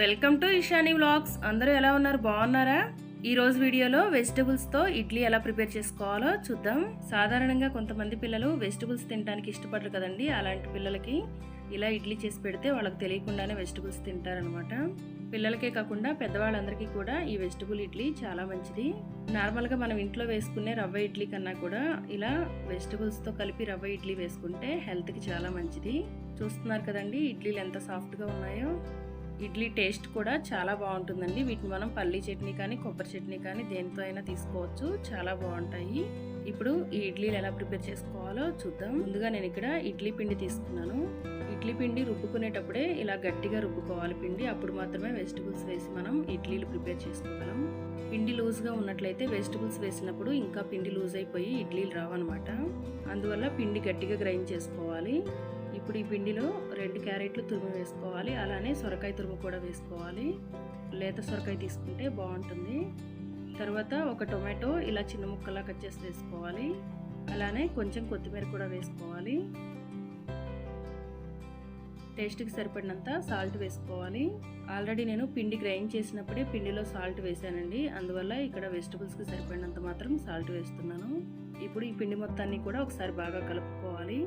Welcome to Ishani vlogs. అందరూ ఎలా ఉన్నారు? బాగున్నారా? ఈ రోజు వీడియోలో వెజిటబుల్స్ తో ఇడ్లీ ఎలా ప్రిపేర్ చేసుకోవాలో చూద్దాం. సాధారణంగా కొంతమంది పిల్లలు వెజిటబుల్స్ తినడానికి ఇష్టపడరు కదండి. అలాంటి పిల్లలకి ఇలా ఇడ్లీ చేసి పెడితే వాళ్ళకి తెలియకుండానే వెజిటబుల్స్ తింటారనమాట. పిల్లలకే కాకుండా పెద్దవాళ్ళందరికీ కూడా ఈ వెజిటబుల్ ఇడ్లీ చాలా మంచిది. నార్మల్గా మనం ఇంట్లో వేసుకునే రవ్వ ఇడ్లీ కన్నా కూడా ఇలా వెజిటబుల్స్తో కలిపి రవ్వ ఇడ్లీ వేసుకుంటే హెల్త్కి చాలా మంచిది. చూస్తున్నారు కదండి ఇడ్లీలు ఎంత సాఫ్ట్గా ఉన్నాయో. ఇడ్లీ టేస్ట్ కూడా చాలా బాగుంటుందండి. వీటిని మనం పల్లీ చట్నీ కానీ కొబ్బరి చట్నీ కానీ దేనితో అయినా తీసుకోవచ్చు, చాలా బాగుంటాయి. ఇప్పుడు ఈ ఇడ్లీలు ఎలా ప్రిపేర్ చేసుకోవాలో చూద్దాం. ముందుగా నేను ఇక్కడ ఇడ్లీ పిండి తీసుకున్నాను. ఇడ్లీ పిండి రుబ్బుకునేటప్పుడే ఇలా గట్టిగా రుబ్బుకోవాలి పిండి. అప్పుడు మాత్రమే వెజిటబుల్స్ వేసి మనం ఇడ్లీలు ప్రిపేర్ చేసుకోగలం. పిండి లూజ్గా ఉన్నట్లయితే వెజిటబుల్స్ వేసినప్పుడు ఇంకా పిండి లూజ్ అయిపోయి ఇడ్లీలు రావన్నమాట. అందువల్ల పిండి గట్టిగా గ్రైండ్ చేసుకోవాలి. ఇప్పుడు ఈ పిండిలో 2 క్యారెట్లు తురుము వేసుకోవాలి. అలానే సొరకాయ తురుము కూడా వేసుకోవాలి. లేత సొరకాయ తీసుకుంటే బాగుంటుంది. తర్వాత ఒక టొమాటో ఇలా చిన్న ముక్కలా కట్ చేసి వేసుకోవాలి. అలానే కొంచెం కొత్తిమీర కూడా వేసుకోవాలి. టేస్ట్కి సరిపడినంత సాల్ట్ వేసుకోవాలి. ఆల్రెడీ నేను పిండి గ్రైండ్ చేసినప్పుడే పిండిలో సాల్ట్ వేసానండి. అందువల్ల ఇక్కడ వెజిటబుల్స్కి సరిపడినంత మాత్రం సాల్ట్ వేస్తున్నాను. ఇప్పుడు ఈ పిండి మొత్తాన్ని కూడా ఒకసారి బాగా కలుపుకోవాలి.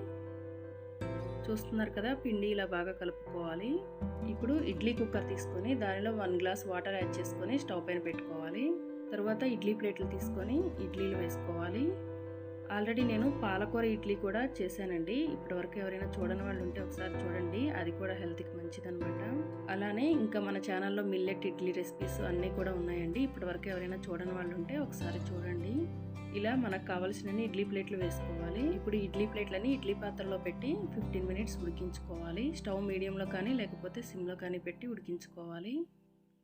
చూస్తున్నారు కదా, పిండి ఇలా బాగా కలుపుకోవాలి. ఇప్పుడు ఇడ్లీ కుక్కర్ తీసుకొని దానిలో 1 గ్లాస్ వాటర్ యాడ్ చేసుకొని స్టవ్ పైన పెట్టుకోవాలి. తర్వాత ఇడ్లీ ప్లేట్లు తీసుకొని ఇడ్లీలు వేసుకోవాలి. ఆల్రెడీ నేను పాలకూర ఇడ్లీ కూడా చేశానండి. ఇప్పటివరకు ఎవరైనా చూడని వాళ్ళు ఉంటే ఒకసారి చూడండి, అది కూడా హెల్త్కి మంచిదన్నమాట. అలానే ఇంకా మన ఛానల్లో మిల్లెట్ ఇడ్లీ రెసిపీస్ అన్నీ కూడా ఉన్నాయండి. ఇప్పటివరకు ఎవరైనా చూడని వాళ్ళు ఉంటే ఒకసారి చూడండి. ఇలా మనకు కావాల్సిన ఇడ్లీ ప్లేట్లు వేసుకోవాలి. ఇప్పుడు ఇడ్లీ ప్లేట్లని ఇడ్లీ పాత్రలో పెట్టి 15 మినిట్స్ ఉడికించుకోవాలి. స్టవ్ మీడియంలో కానీ లేకపోతే సిమ్లో కానీ పెట్టి ఉడికించుకోవాలి.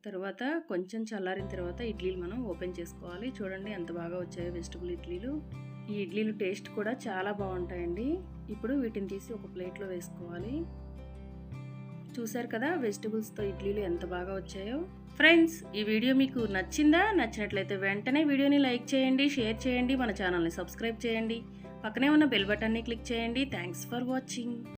తర్వాత కొంచెం చల్లారిన తర్వాత ఇడ్లీలు మనం ఓపెన్ చేసుకోవాలి. చూడండి ఎంత బాగా వచ్చాయో వెజిటబుల్ ఇడ్లీలు. ఈ ఇడ్లీలు టేస్ట్ కూడా చాలా బాగుంటాయండి. ఇప్పుడు వీటిని తీసి ఒక ప్లేట్లో వేసుకోవాలి. చూసారు కదా వెజిటబుల్స్తో ఇడ్లీలు ఎంత బాగా వచ్చాయో. ఫ్రెండ్స్, ఈ వీడియో మీకు నచ్చిందా? నచ్చినట్లయితే వెంటనే వీడియోని లైక్ చేయండి, షేర్ చేయండి, మన ఛానల్ని సబ్స్క్రైబ్ చేయండి. పక్కనే ఉన్న బెల్ బటన్ని క్లిక్ చేయండి. Thanks for watching.